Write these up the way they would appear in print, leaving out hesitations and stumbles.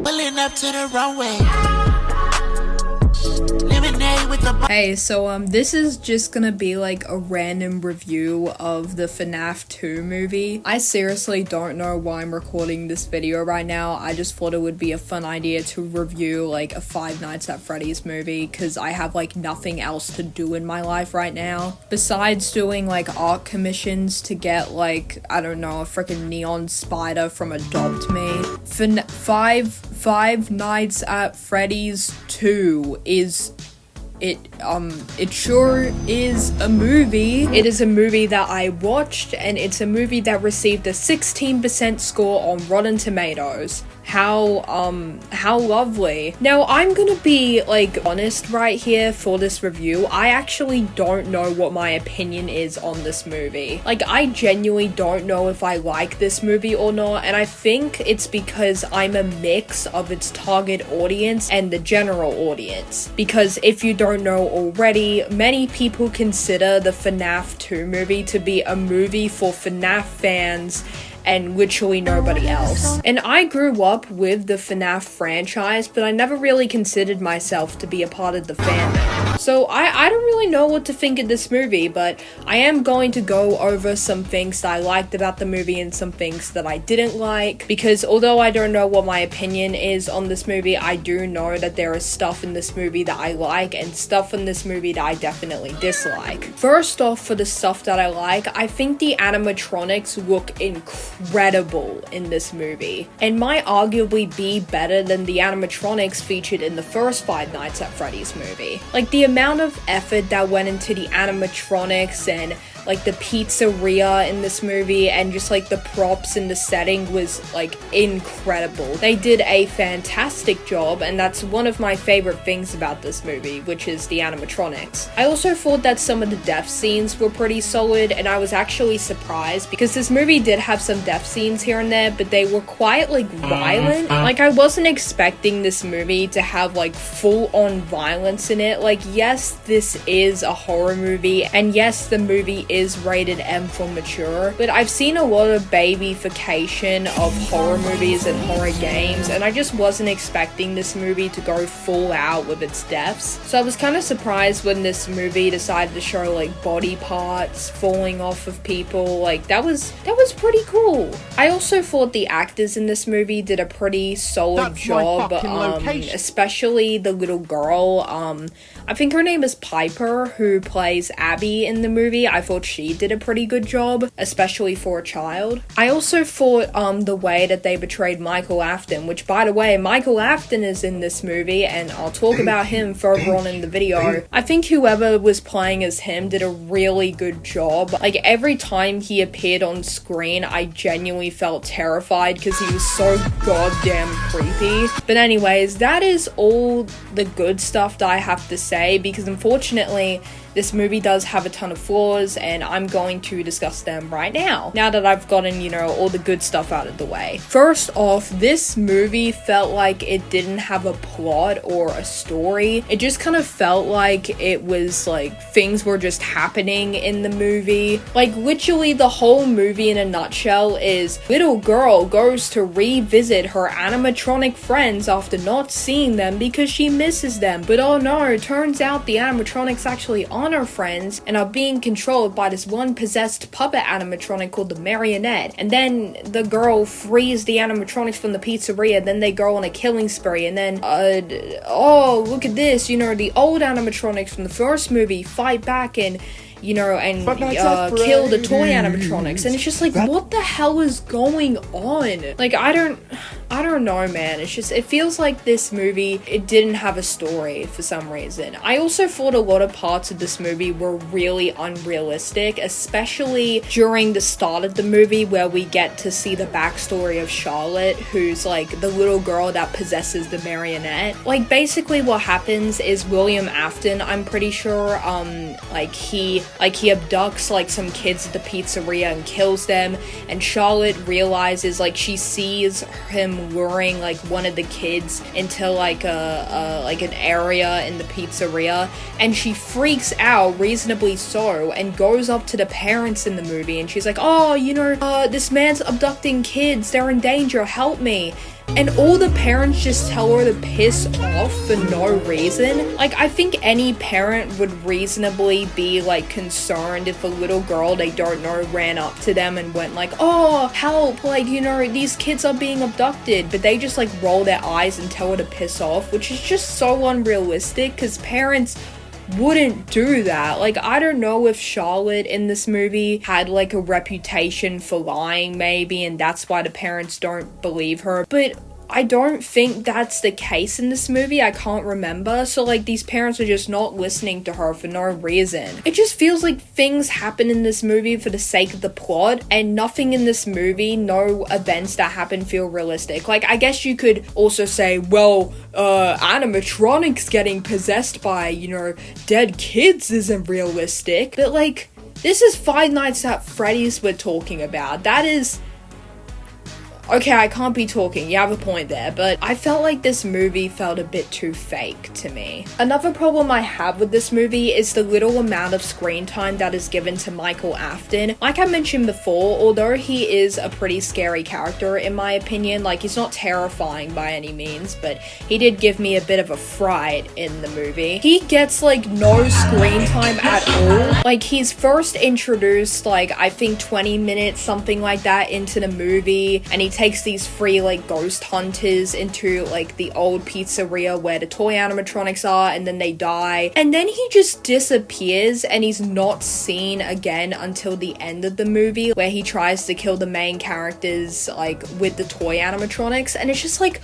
Pulling up to the runway. Lemonade with the Hey, so this is just gonna be like a random review of the FNAF 2 movie. I seriously don't know why I'm recording this video right now. I just thought it would be a fun idea to review like a Five Nights at Freddy's movie because I have like nothing else to do in my life right now besides doing like art commissions to get like, I don't know, a freaking neon spider from Adopt Me. Five Nights at Freddy's 2 is it sure is a movie. It is a movie that I watched, and it's a movie that received a 16% score on Rotten Tomatoes. How lovely. Now, I'm gonna be, like, honest right here for this review. I actually don't know what my opinion is on this movie. Like, I genuinely don't know if I like this movie or not, and I think it's because I'm a mix of its target audience and the general audience. Because if you don't know already, many people consider the FNAF 2 movie to be a movie for FNAF fans and literally nobody else. And I grew up with the FNAF franchise, but I never really considered myself to be a part of the fandom. So I don't really know what to think of this movie, but I am going to go over some things that I liked about the movie and some things that I didn't like, because although I don't know what my opinion is on this movie, I do know that there is stuff in this movie that I like and stuff in this movie that I definitely dislike. First off, for the stuff that I like, I think the animatronics look incredible in this movie, and might arguably be better than the animatronics featured in the first Five Nights at Freddy's movie. Like, the amount of effort that went into the animatronics and like the pizzeria in this movie and just like the props and the setting was like incredible. They did a fantastic job, and that's one of my favorite things about this movie, which is the animatronics. I also thought that some of the death scenes were pretty solid, and I was actually surprised because this movie did have some death scenes here and there, but they were quite like violent. Like, I wasn't expecting this movie to have like full-on violence in it. Like, yes, this is a horror movie, and yes, the movie is rated M for mature, but I've seen a lot of babyfication of horror movies and horror games, and I just wasn't expecting this movie to go full out with its deaths. So I was kind of surprised when this movie decided to show like body parts falling off of people. Like, that was pretty cool. I also thought the actors in this movie did a pretty solid job, especially the little girl. I think her name is Piper, who plays Abby in the movie. I thought she did a pretty good job, especially for a child. I also thought the way that they portrayed Michael Afton, which, by the way, Michael Afton is in this movie, and I'll talk about him further on in the video. I think whoever was playing as him did a really good job. Like, every time he appeared on screen, I genuinely felt terrified because he was so goddamn creepy. But anyways, that is all the good stuff that I have to say, because unfortunately, this movie does have a ton of flaws, and I'm going to discuss them right now that I've gotten, you know, all the good stuff out of the way. First off, this movie felt like it didn't have a plot or a story. It just kind of felt like it was like things were just happening in the movie. Like, literally the whole movie in a nutshell is little girl goes to revisit her animatronic friends after not seeing them because she misses them. But oh no, it turns out the animatronics actually aren't her friends and are being controlled by this one possessed puppet animatronic called the Marionette. And then the girl frees the animatronics from the pizzeria, then they go on a killing spree, and then oh, look at this, you know, the old animatronics from the first movie fight back and, you know, and kill the toy animatronics. And it's just like, what the hell is going on? Like, I don't know, man. It's just, it feels like this movie, it didn't have a story for some reason. I also thought a lot of parts of this movie were really unrealistic, especially during the start of the movie where we get to see the backstory of Charlotte, who's like the little girl that possesses the marionette. Like, basically what happens is William Afton, I'm pretty sure, he abducts like some kids at the pizzeria and kills them, and Charlotte realizes, like, she sees him luring like one of the kids into like an area in the pizzeria, and she freaks out, reasonably so, and goes up to the parents in the movie, and she's like, oh, you know, this man's abducting kids, they're in danger, help me. and all the parents just tell her to piss off for no reason. Like, I think any parent would reasonably be like concerned if a little girl they don't know ran up to them and went like, oh, help, like, you know, these kids are being abducted, but they just like roll their eyes and tell her to piss off, which is just so unrealistic because parents wouldn't do that. Like, I don't know if Charlotte in this movie had like a reputation for lying maybe, and that's why the parents don't believe her, but I don't think that's the case in this movie. I can't remember. So like these parents are just not listening to her for no reason. It just feels like things happen in this movie for the sake of the plot, and nothing in this movie, no events that happen feel realistic. Like, I guess you could also say, well, animatronics getting possessed by, you know, dead kids isn't realistic. But like, this is Five Nights at Freddy's we're talking about. That is... Okay, I can't be talking, you have a point there, but I felt like this movie felt a bit too fake to me. Another problem I have with this movie is the little amount of screen time that is given to Michael Afton. Like I mentioned before, although he is a pretty scary character in my opinion, like he's not terrifying by any means, but he did give me a bit of a fright in the movie. He gets like no screen time at all. Like, he's first introduced like, I think 20 minutes, something like that, into the movie, and he takes these free like ghost hunters into like the old pizzeria where the toy animatronics are, and then they die, and then he just disappears and he's not seen again until the end of the movie, where he tries to kill the main characters like with the toy animatronics, and it's just like,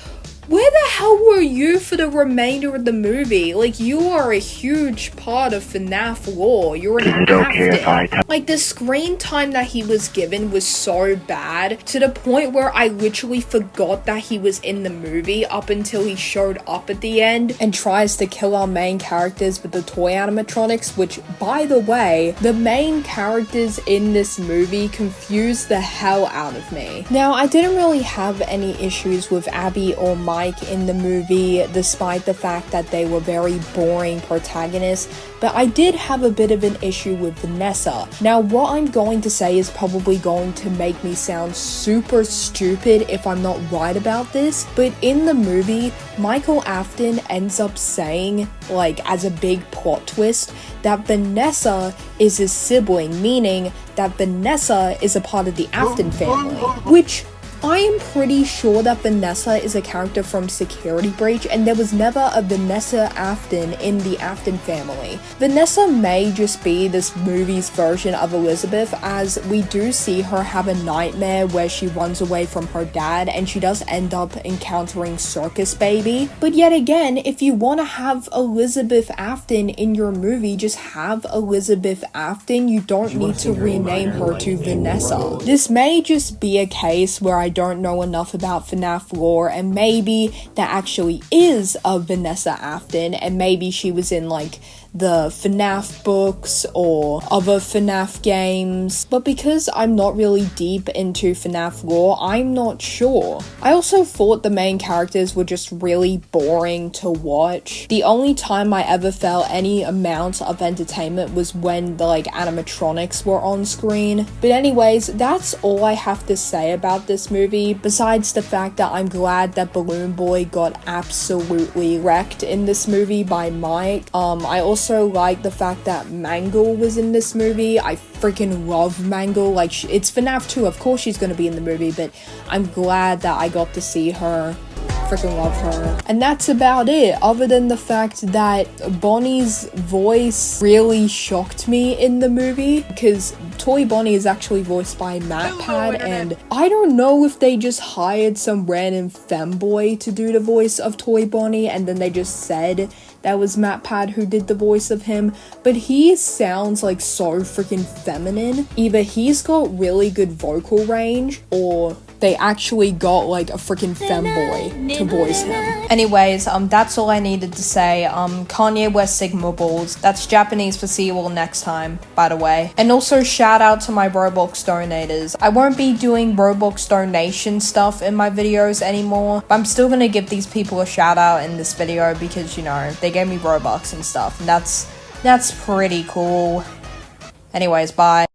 where the hell were you for the remainder of the movie? Like, you are a huge part of FNAF lore. You're an actor. Like, the screen time that he was given was so bad, to the point where I literally forgot that he was in the movie up until he showed up at the end and tries to kill our main characters with the toy animatronics, which, by the way, the main characters in this movie confused the hell out of me. Now, I didn't really have any issues with Abby or Mike in the movie, despite the fact that they were very boring protagonists, but I did have a bit of an issue with Vanessa. Now, what I'm going to say is probably going to make me sound super stupid if I'm not right about this, but in the movie, Michael Afton ends up saying, like, as a big plot twist, that Vanessa is his sibling, meaning that Vanessa is a part of the Afton family, which I am pretty sure that Vanessa is a character from Security Breach, and there was never a Vanessa Afton in the Afton family. Vanessa may just be this movie's version of Elizabeth, as we do see her have a nightmare where she runs away from her dad, and she does end up encountering Circus Baby. But yet again, if you want to have Elizabeth Afton in your movie, just have Elizabeth Afton. You don't need to rename her to Vanessa. This may just be a case where I don't know enough about FNAF lore, and maybe there actually is a Vanessa Afton, and maybe she was in like the FNAF books or other FNAF games, but because I'm not really deep into FNAF lore, I'm not sure. I also thought the main characters were just really boring to watch. The only time I ever felt any amount of entertainment was when the like animatronics were on screen. But anyways, that's all I have to say about this movie, besides the fact that I'm glad that Balloon Boy got absolutely wrecked in this movie by Mike. I also like the fact that Mangle was in this movie. I freaking love Mangle. Like, it's FNAF 2, of course she's gonna be in the movie, but I'm glad that I got to see her. Freaking love her. And that's about it, other than the fact that Bonnie's voice really shocked me in the movie, because Toy Bonnie is actually voiced by MatPat, and I don't know if they just hired some random femboy to do the voice of Toy Bonnie, and then they just said that was MatPat who did the voice of him, but he sounds like so freaking feminine. Either he's got really good vocal range, or they actually got like a freaking femboy to voice him. Anyways, that's all I needed to say. Kanye West Sigma Balls. That's Japanese for see you all next time, by the way. And also shout out to my Roblox donators. I won't be doing Roblox donation stuff in my videos anymore, but I'm still gonna give these people a shout out in this video because, you know, they gave me Robux and stuff, and that's pretty cool. Anyways, bye.